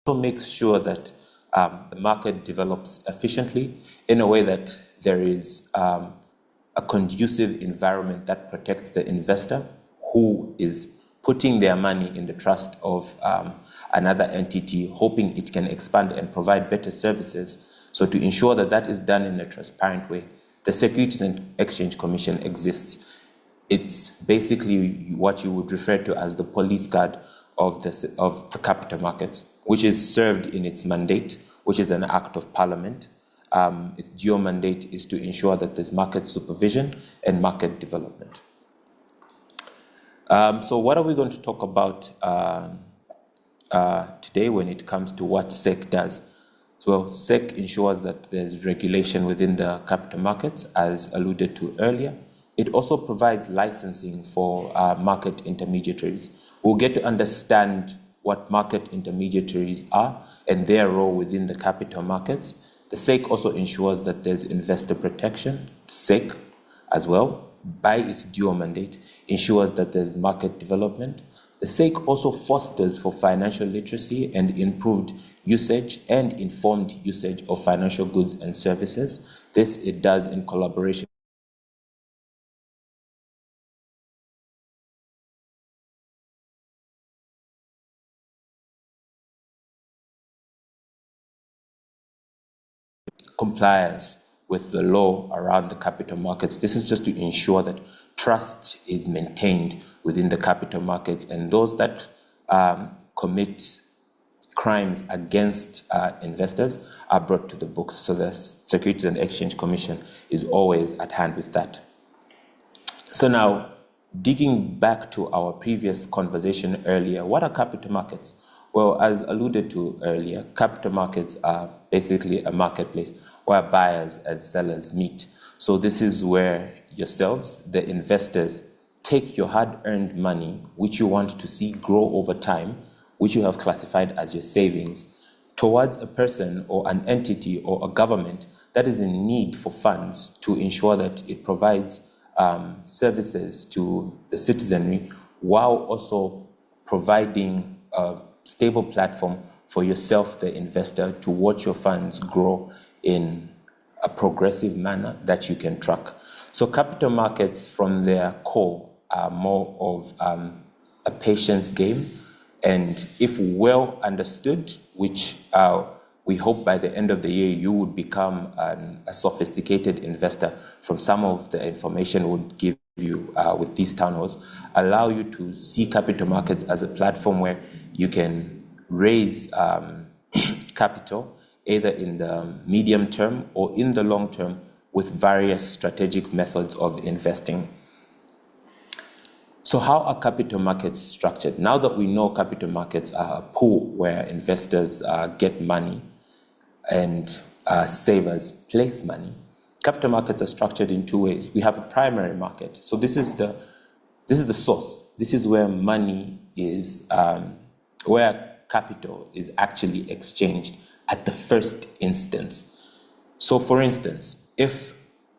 also makes sure that the market develops efficiently in a way that there is a conducive environment that protects the investor who is putting their money in the trust of another entity, hoping it can expand and provide better services. So to ensure that that is done in a transparent way, the Securities and Exchange Commission exists. It's basically what you would refer to as the police guard of the capital markets, which is served in its mandate, which is an act of parliament. Its dual mandate is to ensure that there's market supervision and market development. So what are we going to talk about today when it comes to what SEC does? So SEC ensures that there's regulation within the capital markets, as alluded to earlier. It also provides licensing for market intermediaries. We'll get to understand what market intermediaries are and their role within the capital markets. The SEC also ensures that there's investor protection. The SEC, as well, by its dual mandate, ensures that there's market development. The SEC also fosters for financial literacy and improved usage and informed usage of financial goods and services. This it does in collaboration compliance with the law around the capital markets. This is just to ensure that trust is maintained within the capital markets, and those that commit crimes against investors are brought to the books. So the Securities and Exchange Commission is always at hand with that. So now, digging back to our previous conversation earlier, what are capital markets? Well, as alluded to earlier, capital markets are basically a marketplace where buyers and sellers meet. So this is where yourselves, the investors, take your hard-earned money, which you want to see grow over time, which you have classified as your savings, towards a person or an entity or a government that is in need for funds to ensure that it provides services to the citizenry, while also providing a stable platform for yourself, the investor, to watch your funds grow in a progressive manner that you can track. So capital markets from their core are more of a patience game, and if well understood, which we hope by the end of the year you would become a sophisticated investor from some of the information we would give you with these town halls, allow you to see capital markets as a platform where you can raise capital either in the medium term or in the long term with various strategic methods of investing. So how are capital markets structured? Now that we know capital markets are a pool where investors get money and savers place money, capital markets are structured in two ways. We have a primary market. So this is the source. This is where money is, where capital is actually exchanged at the first instance. So for instance, if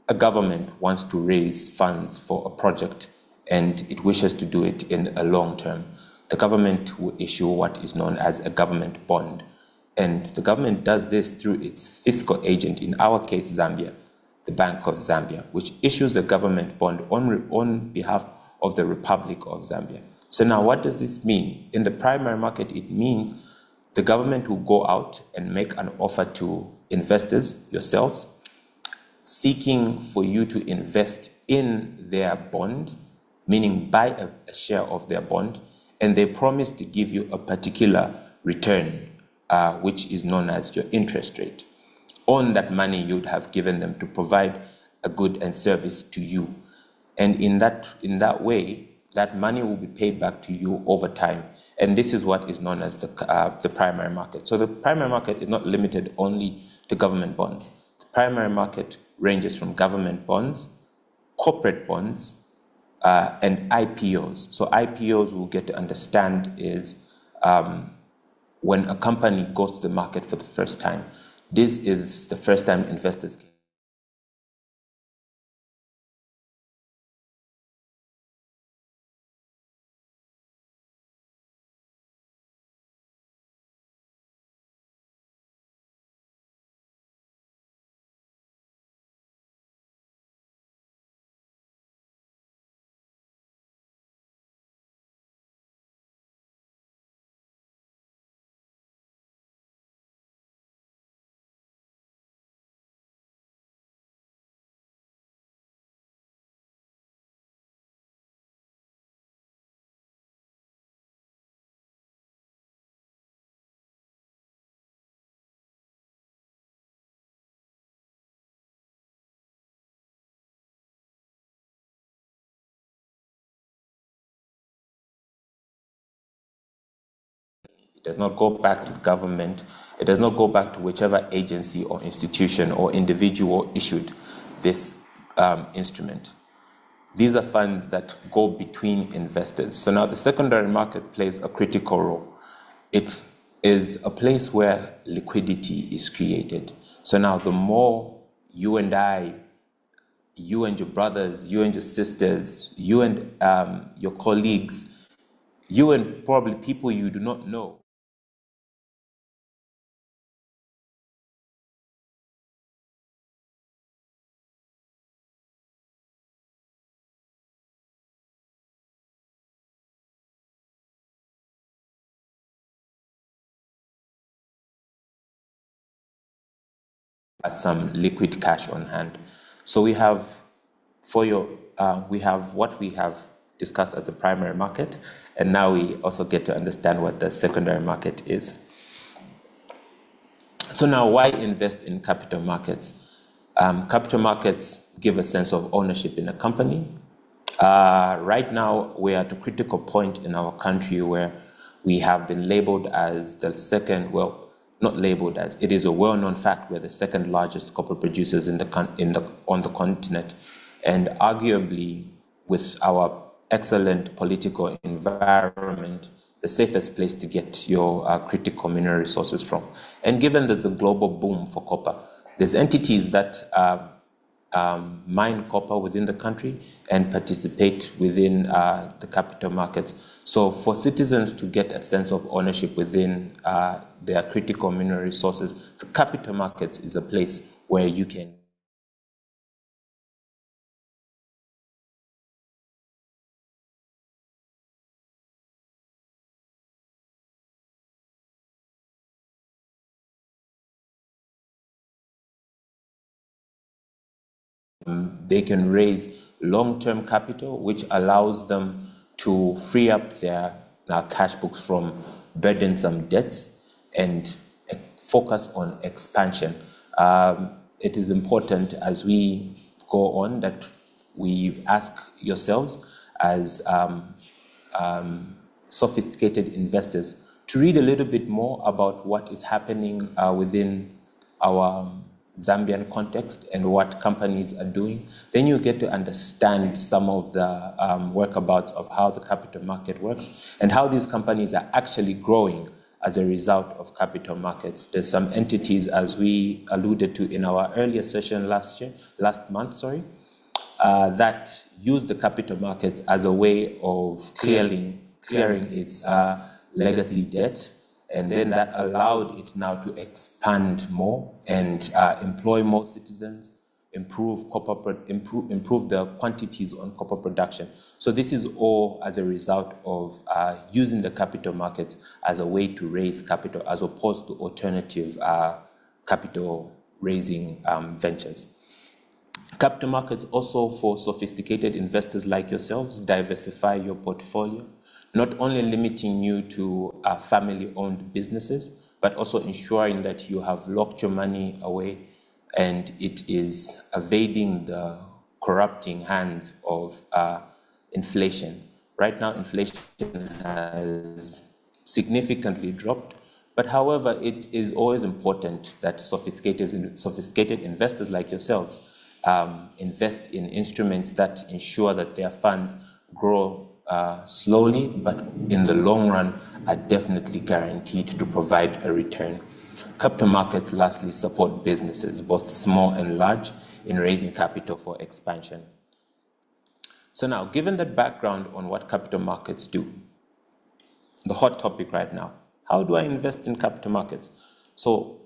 a government wants to raise funds for a project and it wishes to do it in a long term, the government will issue what is known as a government bond. And the government does this through its fiscal agent, in our case, Zambia, the Bank of Zambia, which issues a government bond on behalf of the Republic of Zambia. So now what does this mean? In the primary market, it means the government will go out and make an offer to investors, yourselves, seeking for you to invest in their bond, meaning buy a share of their bond, and they promise to give you a particular return, which is known as your interest rate, on that money you'd have given them to provide a good and service to you. And in that way, that money will be paid back to you over time. And this is what is known as the primary market. So the primary market is not limited only to government bonds. The primary market ranges from government bonds, corporate bonds, and IPOs. So IPOs we'll get to understand is when a company goes to the market for the first time. This is the first time investors can It does not go back to the government. It does not go back to whichever agency or institution or individual issued this instrument. These are funds that go between investors. So now the secondary market plays a critical role. It is a place where liquidity is created. So now the more you and I, you and your brothers, you and your sisters, you and your colleagues, you and probably people you do not know, some liquid cash on hand. So we have, we have what we have discussed as the primary market, and now we also get to understand what the secondary market is. So now, why invest in capital markets? Capital markets give a sense of ownership in a company. Right now, we're at a critical point in our country where we have been labeled as the second, well, not labeled as, it is a well-known fact, we're the second largest copper producers on the continent. And arguably, with our excellent political environment, the safest place to get your critical mineral resources from. And given there's a global boom for copper, there's entities that mine copper within the country and participate within the capital markets. So for citizens to get a sense of ownership within their critical mineral resources, the capital markets is a place where you can they can raise long-term capital, which allows them to free up their cash books from burdensome debts and focus on expansion. It is important as we go on that we ask yourselves as sophisticated investors to read a little bit more about what is happening within our Zambian context and what companies are doing. Then you get to understand some of the workabouts of how the capital market works and how these companies are actually growing as a result of capital markets. There's some entities, as we alluded to in our earlier session last month, that use the capital markets as a way of clearing its legacy debt, and then that allowed it now to expand more and employ more citizens, improve the quantities on copper production. So this is all as a result of using the capital markets as a way to raise capital as opposed to alternative capital raising ventures. Capital markets also, for sophisticated investors like yourselves, diversify your portfolio, not only limiting you to family-owned businesses, but also ensuring that you have locked your money away and it is evading the corrupting hands of inflation. Right now, inflation has significantly dropped, but however, it is always important that sophisticated investors like yourselves invest in instruments that ensure that their funds grow slowly, but in the long run are definitely guaranteed to provide a return. Capital markets lastly support businesses, both small and large, in raising capital for expansion. So now, given that background on what capital markets do, the hot topic right now, how do I invest in capital markets? So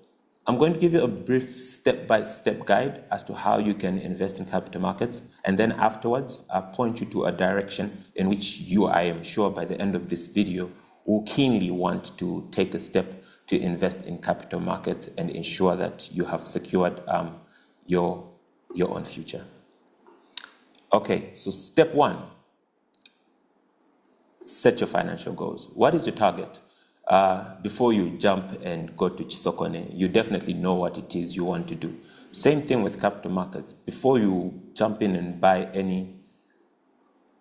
I'm going to give you a brief step-by-step guide as to how you can invest in capital markets, and then afterwards I'll point you to a direction in which you, I am sure by the end of this video, will keenly want to take a step to invest in capital markets and ensure that you have secured your own future. Okay, so step one, set your financial goals. What is your target? Before you jump and go to Chisokone, you definitely know what it is you want to do. Same thing with capital markets. Before you jump in and buy any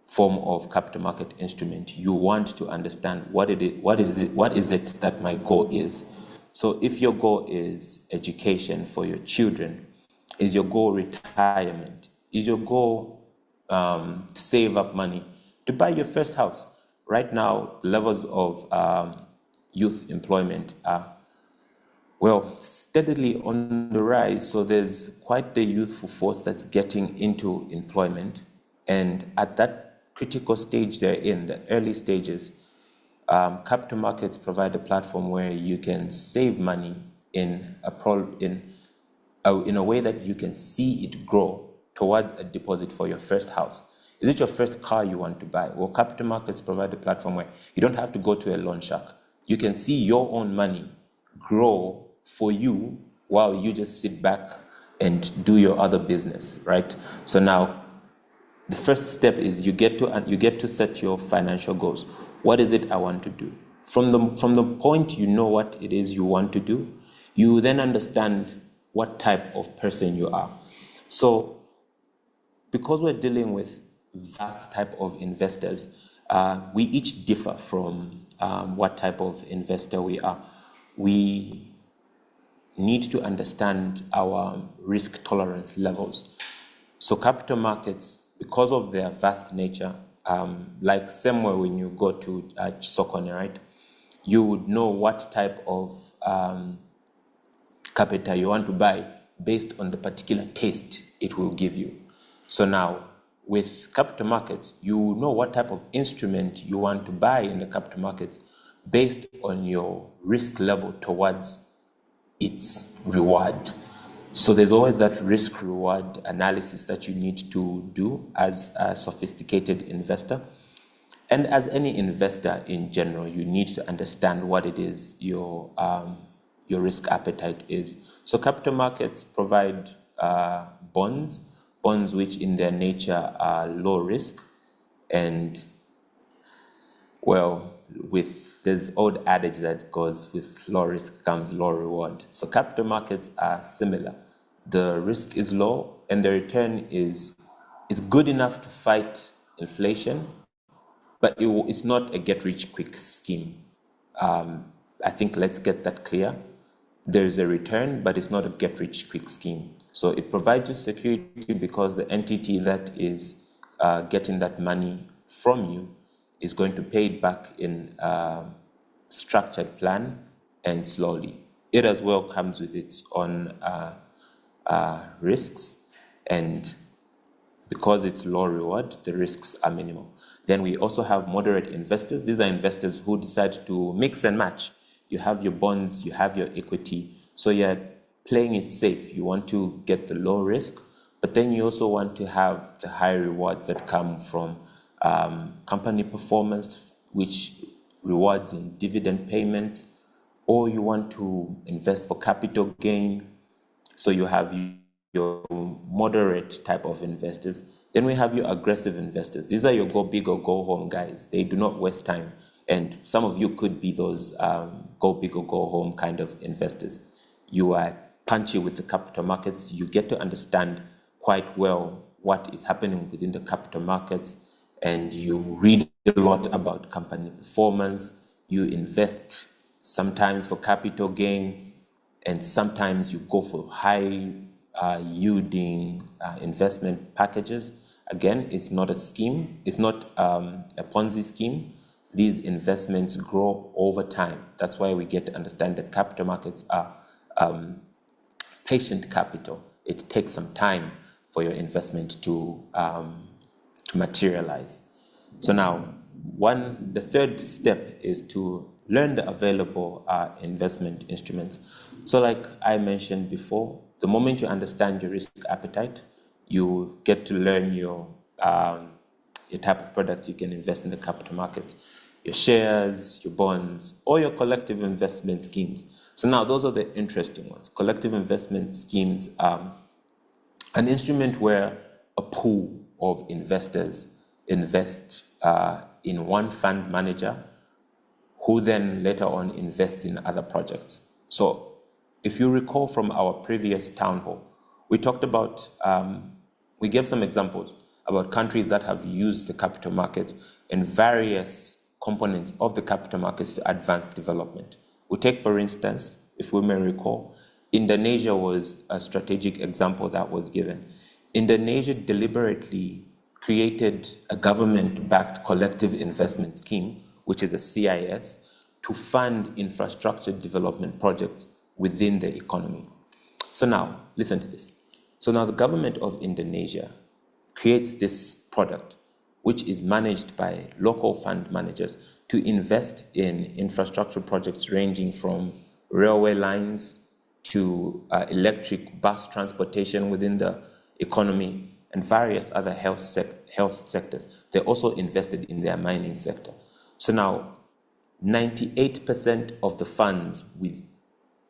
form of capital market instrument, you want to understand what is it that my goal is. So if your goal is education for your children, is your goal retirement, is your goal to save up money to buy your first house? Right now, the levels of youth employment are, well, steadily on the rise. So there's quite the youthful force that's getting into employment. And at that critical stage they're in, the early stages, capital markets provide a platform where you can save money in a way that you can see it grow towards a deposit for your first house. Is it your first car you want to buy? Well, capital markets provide a platform where you don't have to go to a loan shark. You can see your own money grow for you while you just sit back and do your other business, right? So now, the first step is you get to set your financial goals. What is it I want to do? From the point you know what it is you want to do, you then understand what type of person you are. So because we're dealing with vast type of investors, we each differ from what type of investor we are. We need to understand our risk tolerance levels. So capital markets, because of their vast nature, like somewhere when you go to Sokone, right, you would know what type of capital you want to buy based on the particular taste it will give you. So now, with capital markets, you know what type of instrument you want to buy in the capital markets based on your risk level towards its reward. So there's always that risk-reward analysis that you need to do as a sophisticated investor. And as any investor in general, you need to understand what it is your risk appetite is. So capital markets provide bonds which in their nature are low risk, and, well, there's old adage that goes with low risk comes low reward. So capital markets are similar. The risk is low and the return is good enough to fight inflation, but it's not a get-rich-quick scheme. I think let's get that clear. There's a return, but it's not a get-rich-quick scheme. So it provides you security because the entity that is getting that money from you is going to pay it back in a structured plan and slowly. It as well comes with its own risks, and because it's low reward, the risks are minimal. Then we also have moderate investors. These are investors who decide to mix and match. You have your bonds, you have your equity, so you're playing it safe. You want to get the low risk, but then you also want to have the high rewards that come from company performance, which rewards in dividend payments, or you want to invest for capital gain. So you have your moderate type of investors. Then we have your aggressive investors. These are your go big or go home guys. They do not waste time. And some of you could be those go big or go home kind of investors. You are punchy with the capital markets. You get to understand quite well what is happening within the capital markets, and you read a lot about company performance. You invest sometimes for capital gain, and sometimes you go for high yielding investment packages. Again, it's not a scheme. It's not a Ponzi scheme. These investments grow over time. That's why we get to understand that capital markets are patient capital. It takes some time for your investment to materialize. So now, the third step is to learn the available investment instruments. So like I mentioned before, the moment you understand your risk appetite, you get to learn your type of products you can invest in the capital markets, your shares, your bonds, or your collective investment schemes. So now those are the interesting ones. Collective investment schemes are an instrument where a pool of investors invest in one fund manager who then later on invests in other projects. So if you recall from our previous town hall, we talked about, we gave some examples. about countries that have used the capital markets and various components of the capital markets to advance development. We take, for instance, if we may recall, Indonesia was a strategic example that was given. Indonesia deliberately created a government-backed collective investment scheme, which is a CIS, to fund infrastructure development projects within the economy. So now, listen to this. So now the government of Indonesia creates this product, which is managed by local fund managers to invest in infrastructure projects ranging from railway lines to electric bus transportation within the economy and various other health sectors. They also invested in their mining sector. So now 98% of the funds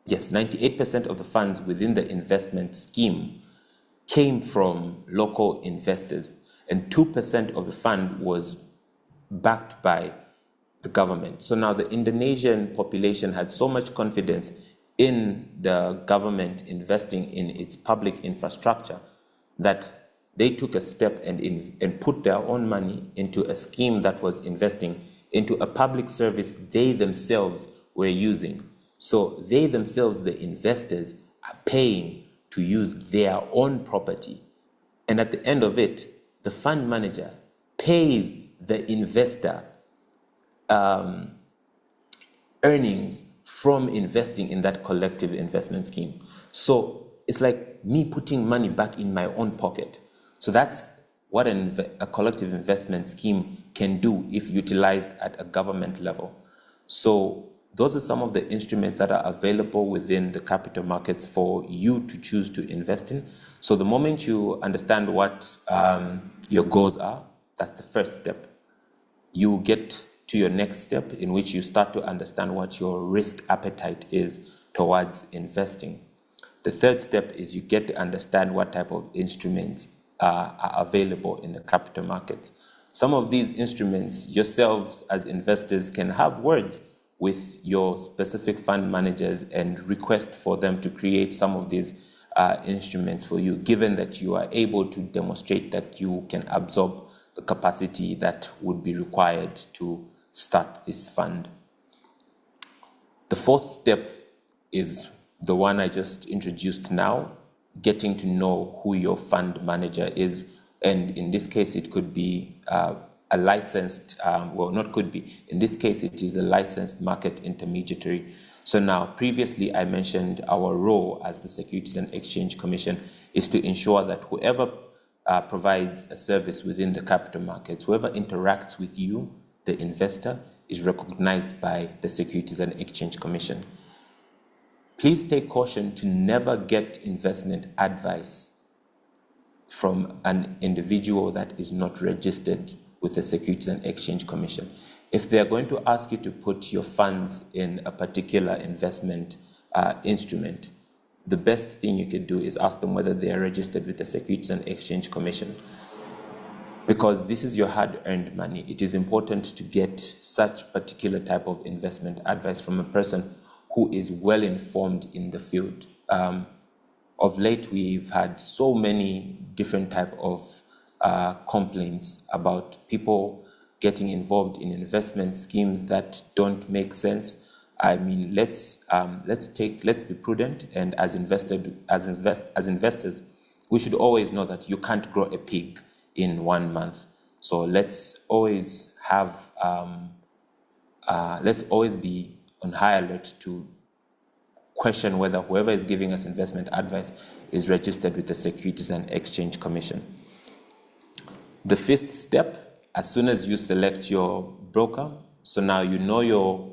98% of the funds within the investment scheme came from local investors, and 2% of the fund was backed by the government. So now the Indonesian population had so much confidence in the government investing in its public infrastructure that they took a step and put their own money into a scheme that was investing into a public service they themselves were using. So they themselves, the investors, are paying to use their own property. And at the end of it, the fund manager pays the investor earnings from investing in that collective investment scheme. So it's like me putting money back in my own pocket. So that's what a collective investment scheme can do if utilized at a government level. So those are some of the instruments that are available within the capital markets for you to choose to invest in. So the moment you understand what your goals are, that's the first step. You get to your next step, in which you start to understand what your risk appetite is towards investing. The third step is you get to understand what type of instruments are available in the capital markets. Some of these instruments, yourselves as investors can have words with your specific fund managers and request for them to create some of these instruments for you, given that you are able to demonstrate that you can absorb the capacity that would be required to start this fund. The fourth step is the one I just introduced now, getting to know who your fund manager is. And in this case, it could be a licensed, in this case, it is a licensed market intermediary. So now, previously, I mentioned our role as the Securities and Exchange Commission is to ensure that whoever provides a service within the capital markets, whoever interacts with you, the investor, is recognized by the Securities and Exchange Commission. Please take caution to never get investment advice from an individual that is not registered with the Securities and Exchange Commission. If they are going to ask you to put your funds in a particular investment instrument, the best thing you can do is ask them whether they are registered with the Securities and Exchange Commission. Because this is your hard-earned money, it is important to get such particular type of investment advice from a person who is well-informed in the field. Of late, we've had so many different type of complaints about people getting involved in investment schemes that don't make sense. I mean, let's be prudent, and as investors, we should always know that you can't grow a pig in 1 month. So let's always have let's always be on high alert to question whether whoever is giving us investment advice is registered with the Securities and Exchange Commission. The fifth step, as soon as you select your broker, so now you know your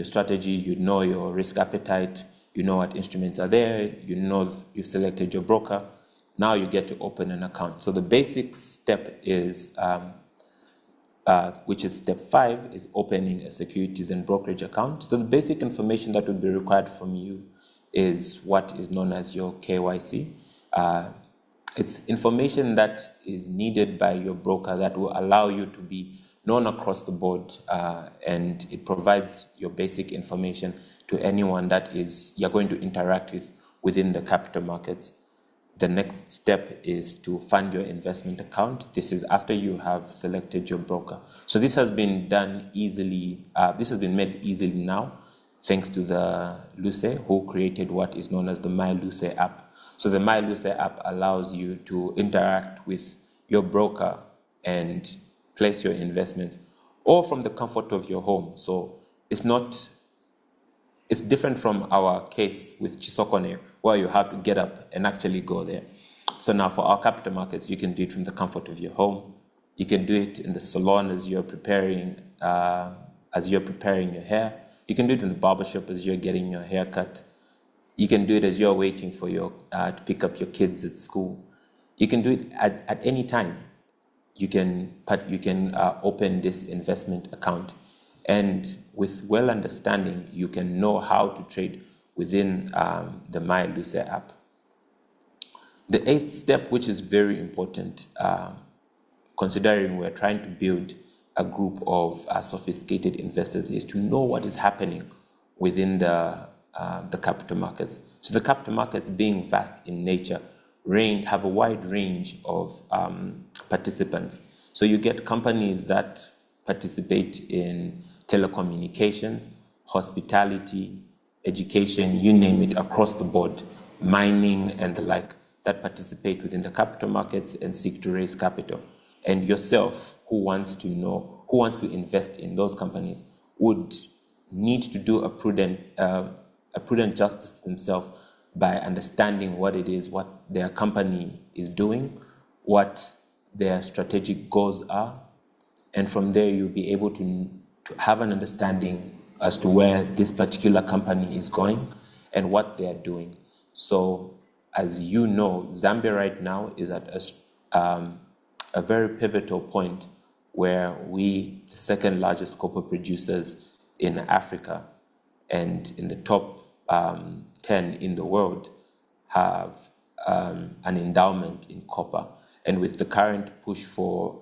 strategy, you know your risk appetite, you know what instruments are there, you know you've selected your broker, now you get to open an account. So the basic step is, which is step 5, is opening a securities and brokerage account. So the basic information that would be required from you is what is known as your KYC. It's information that is needed by your broker that will allow you to be known across the board, and it provides your basic information to anyone that you're going to interact with within the capital markets. The next step is to fund your investment account. This is after you have selected your broker. So this has been done easily. This has been made easily now, thanks to the Luce, who created what is known as the My Luce app. So the My Luce app allows you to interact with your broker and place your investments, all from the comfort of your home. So it's different from our case with Chisokone, where you have to get up and actually go there. So now for our capital markets, you can do it from the comfort of your home. You can do it in the salon as you're preparing your hair. You can do it in the barbershop as you're getting your hair cut. You can do it as you're waiting for to pick up your kids at school. You can do it at any time. You can open this investment account, and with well understanding, you can know how to trade within the My Luce app. The 8th step, which is very important, considering we're trying to build a group of sophisticated investors, is to know what is happening within the capital markets. So the capital markets, being vast in nature, have a wide range of participants. So you get companies that participate in telecommunications, hospitality, education, you name it, across the board, mining and the like, that participate within the capital markets and seek to raise capital. And yourself, who wants to invest in those companies, would need to do a prudent justice to themselves by understanding what it is, what their company is doing, what their strategic goals are, and from there you'll be able to have an understanding as to where this particular company is going and what they are doing. So, as you know, Zambia right now is at a very pivotal point where the second largest copper producers in Africa and in the top 10 in the world, have an endowment in copper. And with the current push for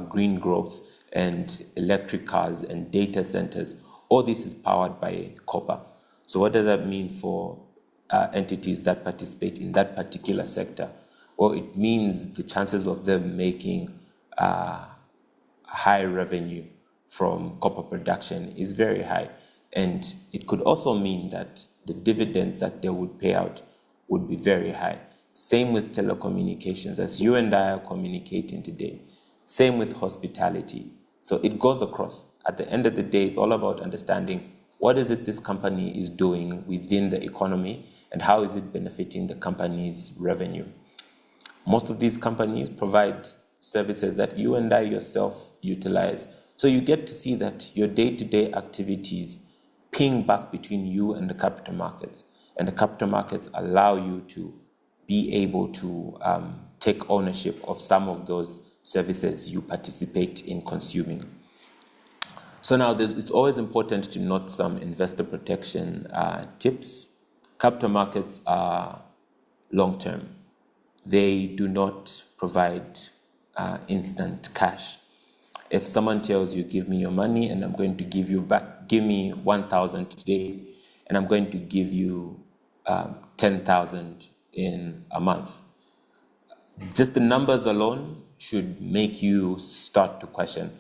green growth and electric cars and data centers, all this is powered by copper. So what does that mean for entities that participate in that particular sector? Well, it means the chances of them making high revenue from copper production is very high. And it could also mean that the dividends that they would pay out would be very high. Same with telecommunications, as you and I are communicating today. Same with hospitality. So it goes across. At the end of the day, it's all about understanding what is it this company is doing within the economy and how is it benefiting the company's revenue. Most of these companies provide services that you and I yourself utilize. So you get to see that your day-to-day activities ping back between you and the capital markets. And the capital markets allow you to be able to take ownership of some of those services you participate in consuming. So now it's always important to note some investor protection tips. Capital markets are long-term. They do not provide instant cash. If someone tells you, give me your money and I'm going to give you back, give me 1,000 today and I'm going to give you 10,000 in a month, just the numbers alone should make you start to question,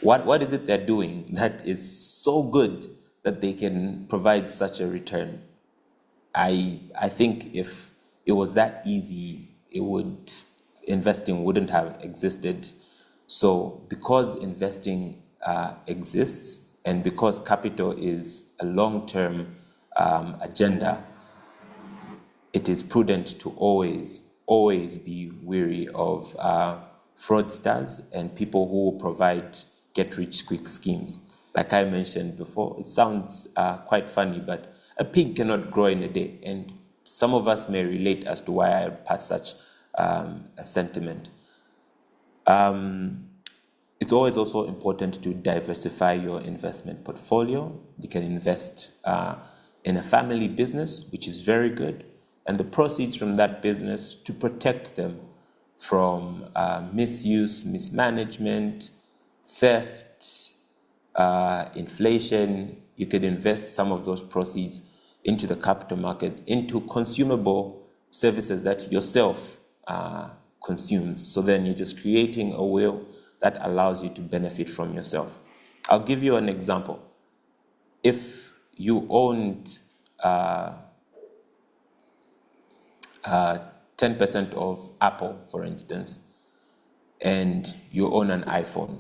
what is it they're doing that is so good that they can provide such a return? I think if it was that easy, investing wouldn't have existed. So because investing exists and because capital is a long-term agenda, it is prudent to always be wary of fraudsters and people who provide get-rich-quick schemes. Like I mentioned before, it sounds quite funny, but a pig cannot grow in a day. And some of us may relate as to why I pass such a sentiment. It's always also important to diversify your investment portfolio. You can invest in a family business, which is very good, and the proceeds from that business to protect them from misuse, mismanagement, theft, inflation. You could invest some of those proceeds into the capital markets, into consumable services that yourself consumes. So then you're just creating a wheel that allows you to benefit from yourself. I'll give you an example. If you owned 10% of Apple, for instance, and you own an iPhone,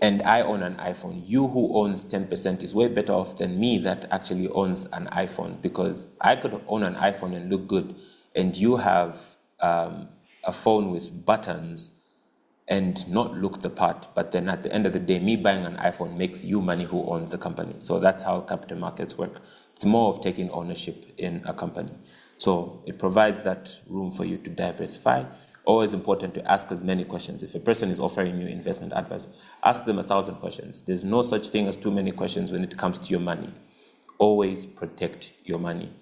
and I own an iPhone, you who owns 10% is way better off than me that actually owns an iPhone, because I could own an iPhone and look good, and you have a phone with buttons and not look the part. But then at the end of the day, me buying an iPhone makes you money who owns the company. So that's how capital markets work. It's more of taking ownership in a company. So it provides that room for you to diversify. Always important to ask as many questions. If a person is offering you investment advice, ask them 1,000 questions. There's no such thing as too many questions when it comes to your money. Always protect your money.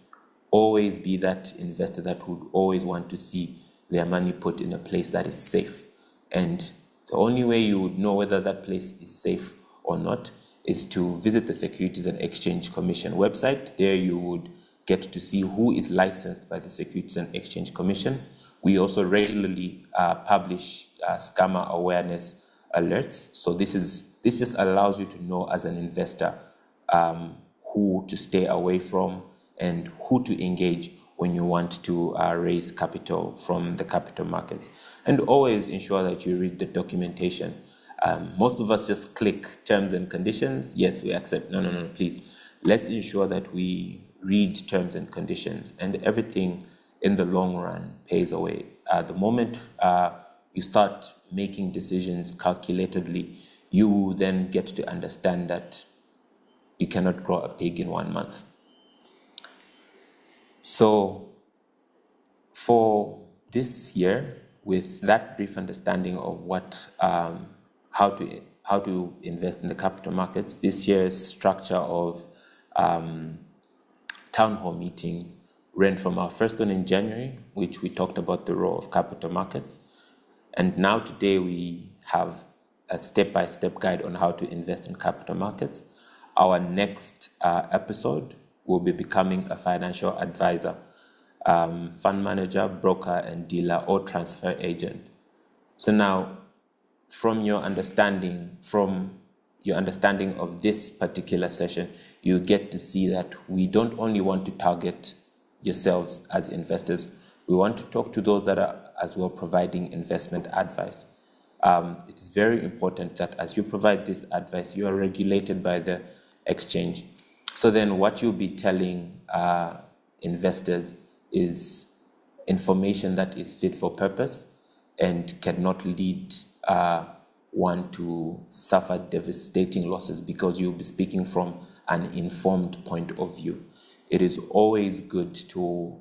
Always be that investor that would always want to see their money put in a place that is safe. And the only way you would know whether that place is safe or not is to visit the Securities and Exchange Commission website. There you would get to see who is licensed by the Securities and Exchange Commission. We also regularly publish scammer awareness alerts. So this just allows you to know as an investor who to stay away from and who to engage when you want to raise capital from the capital markets. And always ensure that you read the documentation. Most of us just click terms and conditions. Yes, we accept. No, please. Let's ensure that we read terms and conditions, and everything in the long run pays away. The moment you start making decisions calculatedly, you then get to understand that you cannot grow a pig in 1 month. So for this year, with that brief understanding of what how to invest in the capital markets, this year's structure of town hall meetings ran from our first one in January, which we talked about the role of capital markets, and now today we have a step-by-step guide on how to invest in capital markets. Our next episode will be becoming a financial advisor, fund manager, broker, and dealer or transfer agent. So now, from your understanding of this particular session, you get to see that we don't only want to target yourselves as investors, we want to talk to those that are as well providing investment advice. It's very important that as you provide this advice, you are regulated by the exchange. So then what you'll be telling investors is information that is fit for purpose and cannot lead one to suffer devastating losses, because you'll be speaking from an informed point of view. It is always good to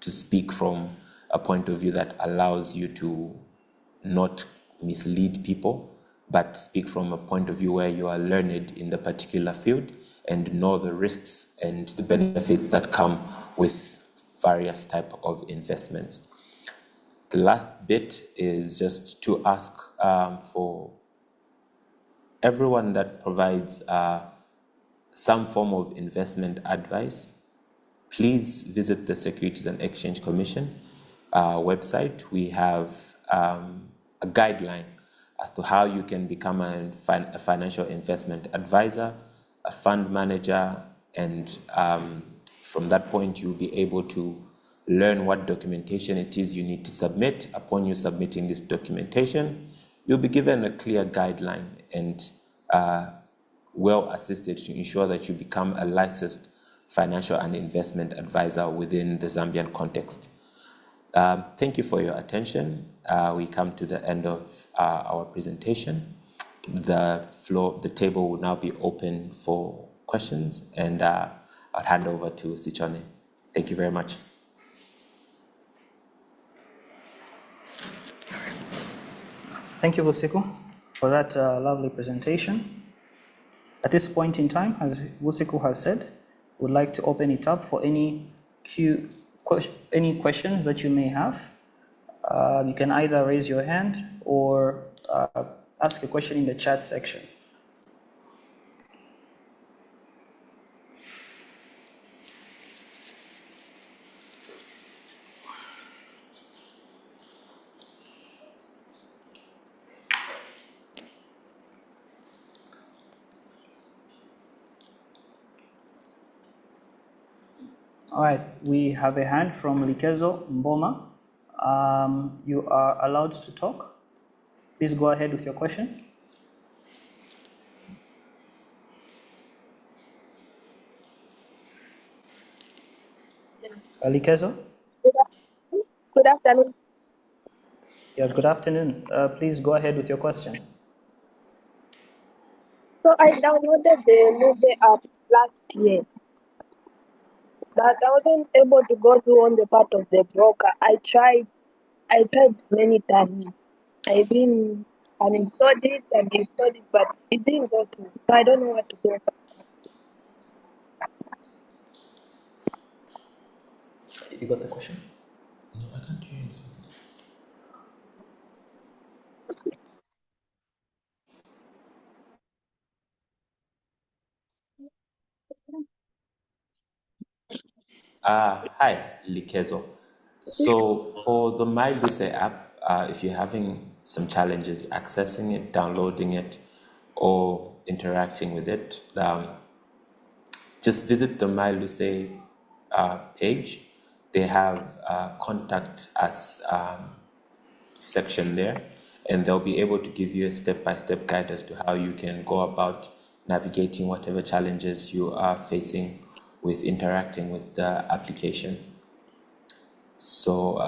speak from a point of view that allows you to not mislead people, but speak from a point of view where you are learned in the particular field and know the risks and the benefits that come with various type of investments. The last bit is just to ask for everyone that provides some form of investment advice, please visit the Securities and Exchange Commission website. We have a guideline as to how you can become a financial investment advisor, a fund manager, and from that point you'll be able to learn what documentation it is you need to submit. Upon you submitting this documentation, you'll be given a clear guideline and well assisted to ensure that you become a licensed financial and investment advisor within the Zambian context. Thank you for your attention. We come to the end of our presentation. The table will now be open for questions, and I'll hand over to Sichone. Thank you very much. Thank you, Busiku, for that lovely presentation. At this point in time, as Busiku has said, we'd like to open it up for any questions that you may have. You can either raise your hand or ask a question in the chat section. All right, we have a hand from Likezo Mboma. You are allowed to talk. Please go ahead with your question. Likezo? Good afternoon. Yes, good afternoon. Please go ahead with your question. So I downloaded the Lube app last year, but I wasn't able to go through on the part of the broker. I tried many times. I even uninstalled it and installed it, but it didn't go through. So I don't know what to do. You got the question? No, I can't hear anything. Hi, Likezo. So for the MyLuce app, if you're having some challenges accessing it, downloading it, or interacting with it, just visit the MyLuce page. They have contact us section there, and they'll be able to give you a step-by-step guide as to how you can go about navigating whatever challenges you are facing with interacting with the application. So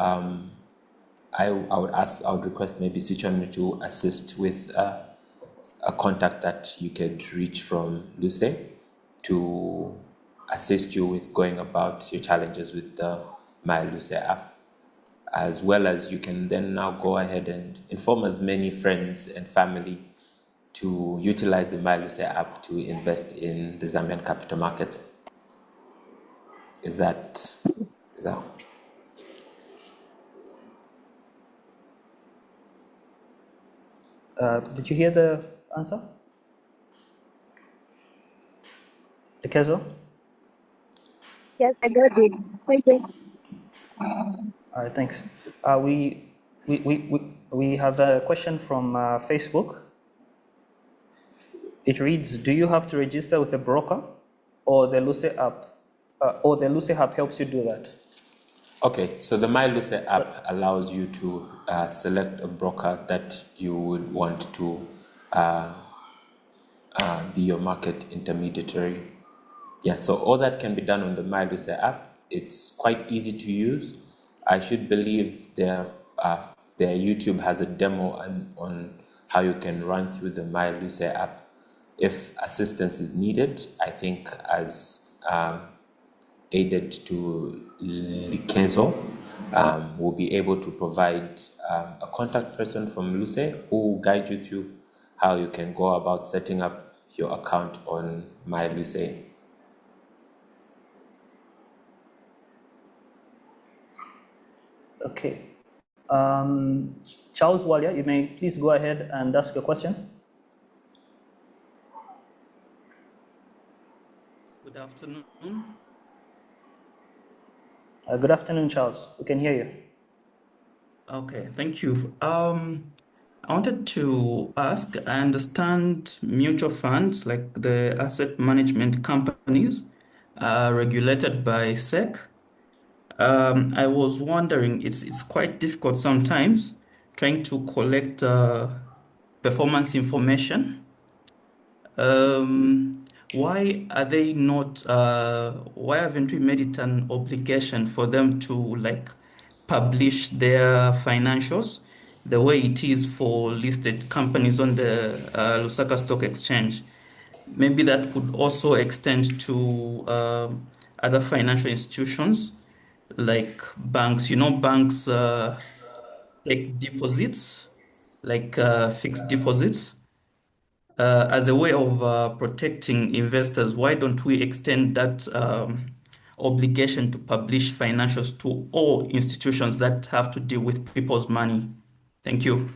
I would request maybe Sichon to assist with a contact that you could reach from Luce to assist you with going about your challenges with the My Luce app, as well as you can then now go ahead and inform as many friends and family to utilize the My Luce app to invest in the Zambian capital markets. Is that? Did you hear the answer? Likezo? Yes, I got it. Thank you. All right, thanks. We have a question from Facebook. It reads, do you have to register with a broker or the Luce app? Or the Luce app helps you do that? Okay, so the My Luce app allows you to select a broker that you would want to be your market intermediary. Yeah, so all that can be done on the My Luce app. It's quite easy to use. I should believe their YouTube has a demo on how you can run through the My Luce app. If assistance is needed, I think as aided to Likezo, will be able to provide a contact person from Luce who will guide you through how you can go about setting up your account on My Luce. Okay. Charles Walia, you may please go ahead and ask your question. Good afternoon. Good afternoon, Charles. We can hear you. Okay, thank you. I wanted to ask, I understand mutual funds, like the asset management companies, are regulated by SEC. I was wondering, it's quite difficult sometimes trying to collect performance information. Why are they not, why haven't we made it an obligation for them to like publish their financials the way it is for listed companies on the Lusaka Stock Exchange? Maybe that could also extend to other financial institutions like banks. You know, banks take deposits, like fixed deposits. As a way of protecting investors, why don't we extend that obligation to publish financials to all institutions that have to deal with people's money? Thank you.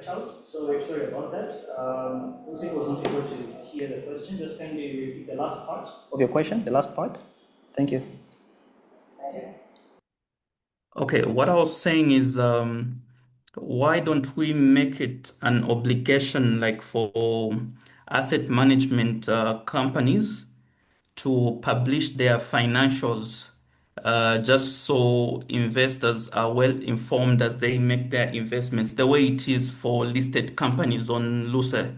Charles, sorry about that. Hussein was not able to hear the question. Just kindly repeat the last part of your question, the last part? Thank you. Okay, what I was saying is, why don't we make it an obligation, like for asset management companies to publish their financials, just so investors are well informed as they make their investments, the way it is for listed companies on LUCE?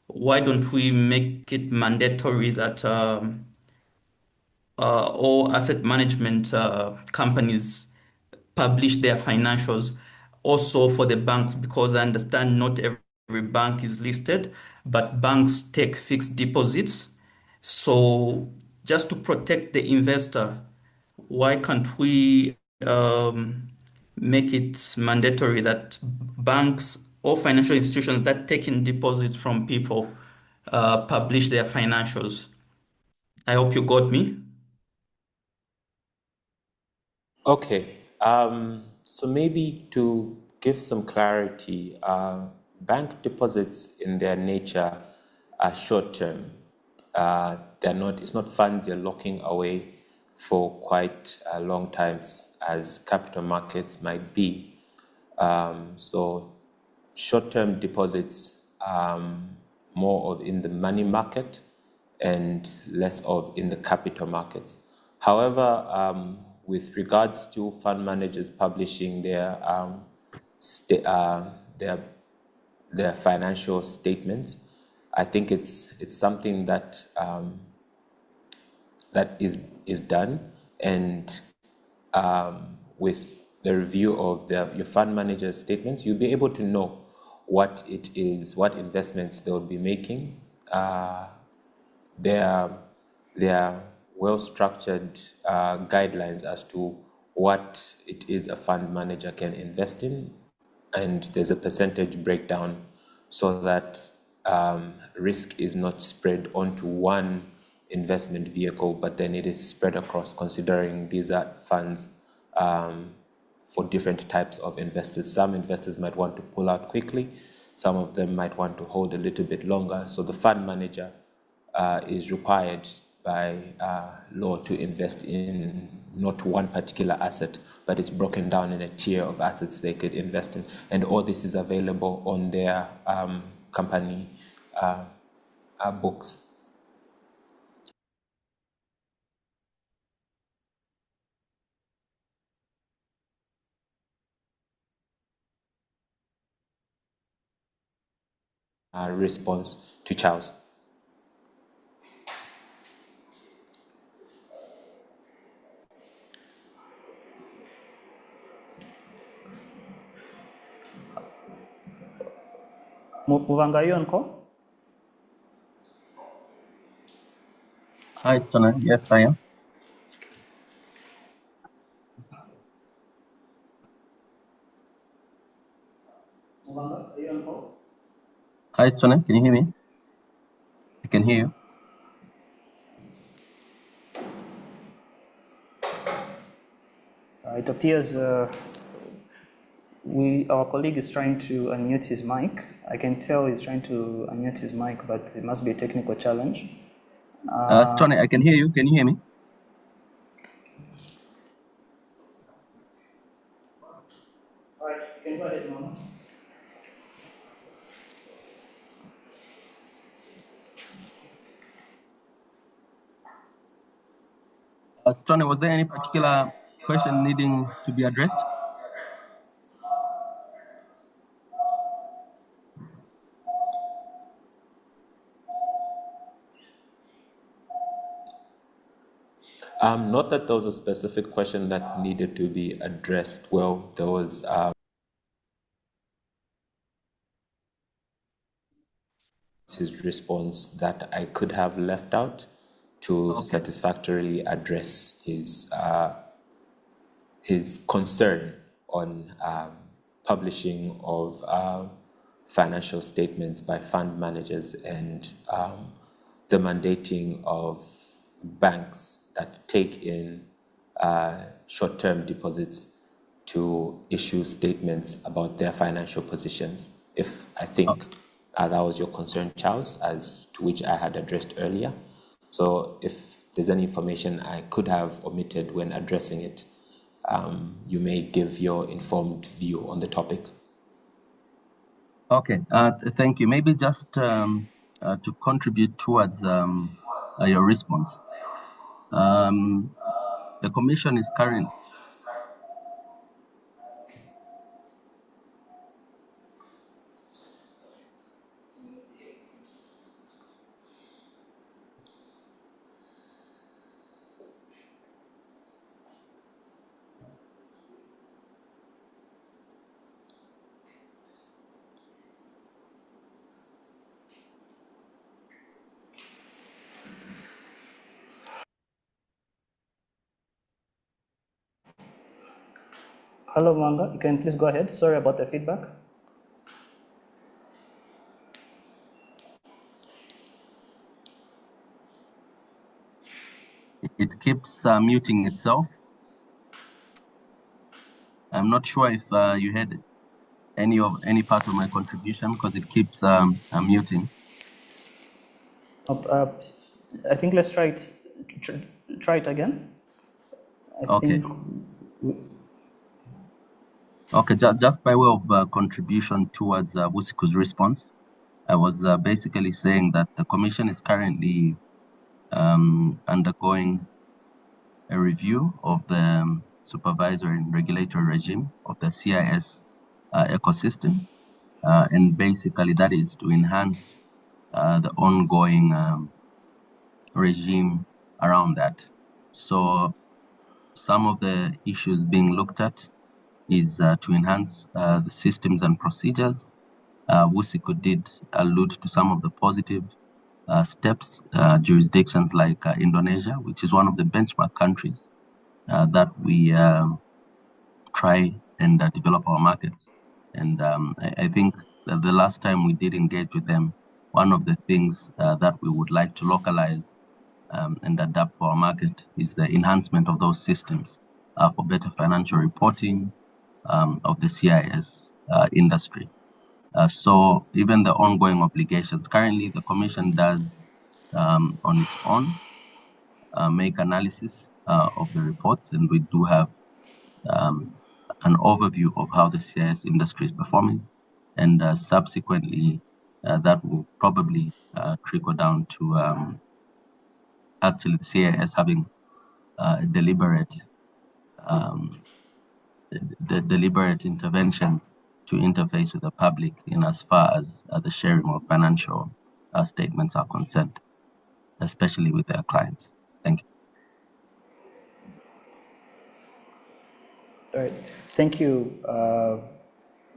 Why don't we make it mandatory that all asset management companies publish their financials? Also for the banks, because I understand not every bank is listed, but banks take fixed deposits. So just to protect the investor, why can't we make it mandatory that banks or financial institutions that take in deposits from people publish their financials? I hope you got me. Okay, so maybe to give some clarity, bank deposits in their nature are short term. They're not, it's not funds you're locking away for quite a long time as capital markets might be. So short-term deposits more of in the money market and less of in the capital markets. However, with regards to fund managers publishing their financial statements, I think it's something that that is done, and with the review of your fund manager's statements, you'll be able to know what it is, what investments they'll be making. There are well-structured guidelines as to what it is a fund manager can invest in, and there's a percentage breakdown so that risk is not spread onto one investment vehicle, but then it is spread across, considering these are funds for different types of investors. Some investors might want to pull out quickly, some of them might want to hold a little bit longer. So the fund manager is required by law to invest in not one particular asset, but it's broken down in a tier of assets they could invest in. And all this is available on their company books. Response to Charles. Muvanga, are you on call? Hi, Stone. Yes, I am. Muvanga, are you on call? Hi, Stone. Can you hear me? I can hear you. It appears our colleague is trying to unmute his mic. I can tell he's trying to unmute his mic, but it must be a technical challenge. Stone, I can hear you. Can you hear me? All right, you can go ahead, Mama. Stone, was there any particular question needing to be addressed? Not that there was a specific question that needed to be addressed. Well, there was his response that I could have left out to satisfactorily address his concern on publishing of financial statements by fund managers and the mandating of banks that take in short-term deposits to issue statements about their financial positions. If I think that was your concern, Charles, as to which I had addressed earlier. So if there's any information I could have omitted when addressing it, you may give your informed view on the topic. Okay, thank you. Maybe just to contribute towards your response. The Commission is current. Hello, Manga. You can please go ahead. Sorry about the feedback. It keeps muting itself. I'm not sure if you had any part of my contribution because it keeps muting. I think let's try it. Try it again. Okay. Okay, just by way of contribution towards Busiku's response, I was basically saying that the Commission is currently undergoing a review of the supervisory and regulatory regime of the CIS ecosystem. And basically that is to enhance the ongoing regime around that. So some of the issues being looked at is to enhance the systems and procedures. Busiku did allude to some of the positive steps, jurisdictions like Indonesia, which is one of the benchmark countries that we try and develop our markets. And I think that the last time we did engage with them, one of the things that we would like to localize and adapt for our market is the enhancement of those systems for better financial reporting of the CIS industry. So even the ongoing obligations, currently the Commission does on its own make analysis of the reports, and we do have an overview of how the CIS industry is performing, and subsequently that will probably trickle down to actually the CIS having deliberate interventions to interface with the public in as far as the sharing of financial statements are concerned, especially with their clients. Thank you. All right. Thank you,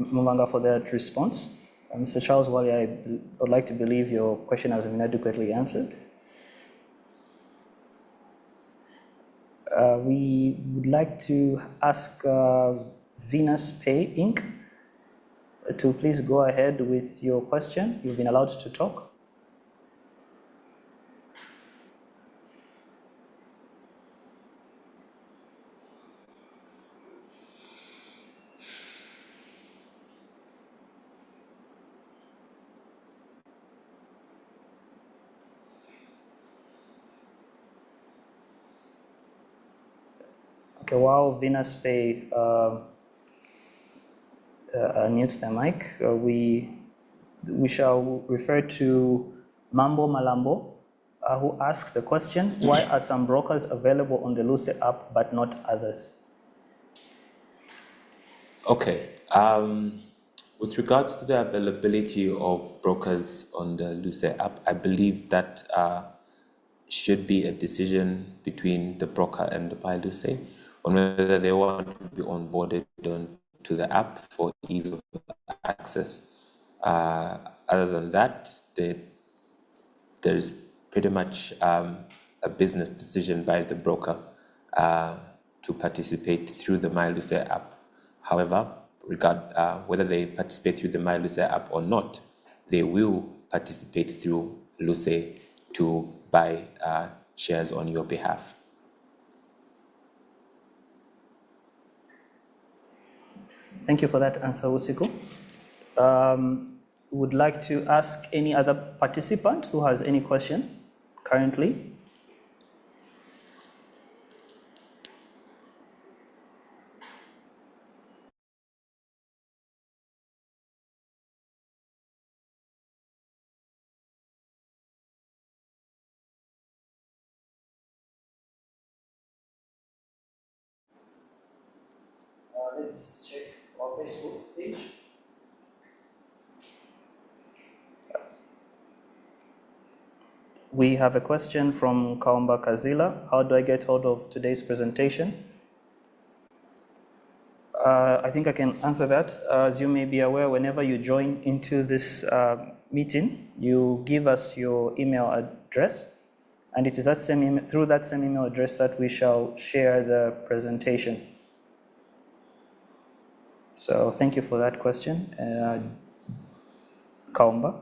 Mumanga, for that response. Mr. Charles Wali, I would like to believe your question has been adequately answered. We would like to ask Venus Pay Inc. to please go ahead with your question. You've been allowed to talk. Okay, while Venus Pay unmutes the mic, we shall refer to Mambo Malambo, who asks the question, why are some brokers available on the Luce app but not others? Okay. With regards to the availability of brokers on the Luce app, I believe that should be a decision between the broker and the buy Luce on whether they want to be onboarded onto the app for ease of access. Other than that, there's pretty much a business decision by the broker to participate through the MyLuce app. However, whether they participate through the MyLuce app or not, they will participate through Luce to buy shares on your behalf. Thank you for that answer, Busiku. Would like to ask any other participant who has any question currently. Let's check our Facebook page. We have a question from Kaumba Kazila. How do I get hold of today's presentation? I think I can answer that. As you may be aware, whenever you join into this meeting, you give us your email address, and it is that same through that same email address that we shall share the presentation. So thank you for that question, Kaumba.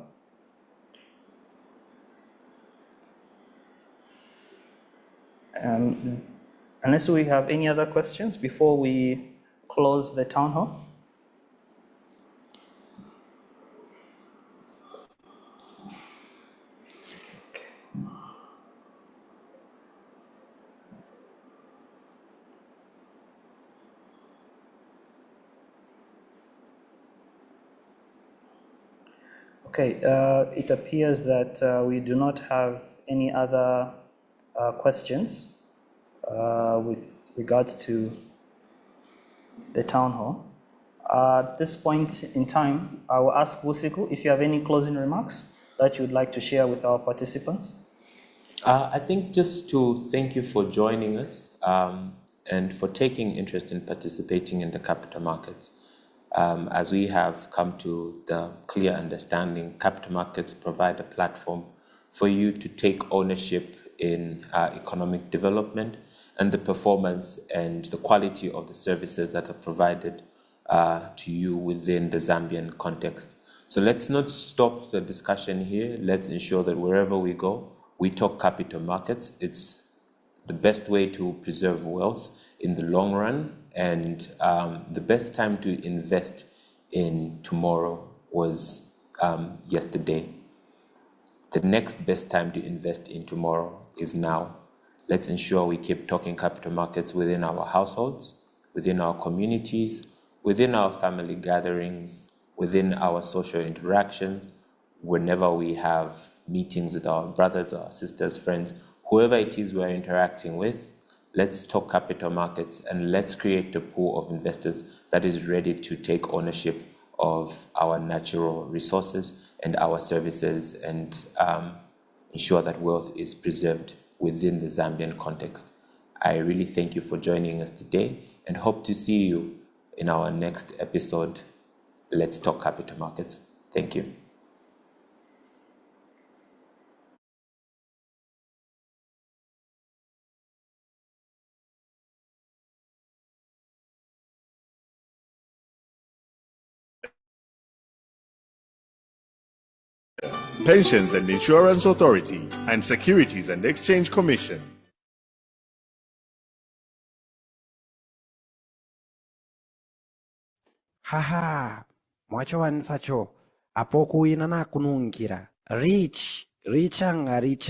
Unless we have any other questions before we close the town hall. Okay, it appears that we do not have any other questions with regards to the town hall. At this point in time, I will ask Busiku if you have any closing remarks that you would like to share with our participants. I think just to thank you for joining us and for taking interest in participating in the capital markets. As we have come to the clear understanding, capital markets provide a platform for you to take ownership in economic development and the performance and the quality of the services that are provided to you within the Zambian context. So let's not stop the discussion here. Let's ensure that wherever we go, we talk capital markets. It's the best way to preserve wealth in the long run, and the best time to invest in tomorrow was yesterday. The next best time to invest in tomorrow is now. Let's ensure we keep talking capital markets within our households, within our communities, within our family gatherings, within our social interactions, whenever we have meetings with our brothers, our sisters, friends, whoever it is we're interacting with. Let's talk capital markets and let's create a pool of investors that is ready to take ownership of our natural resources and our services and ensure that wealth is preserved within the Zambian context. I really thank you for joining us today and hope to see you in our next episode. Let's talk capital markets. Thank you. Pensions and Insurance Authority and Securities and Exchange Commission. Haha, mwacho wansacho, apoku inana kunungira, rich, richanga, rich.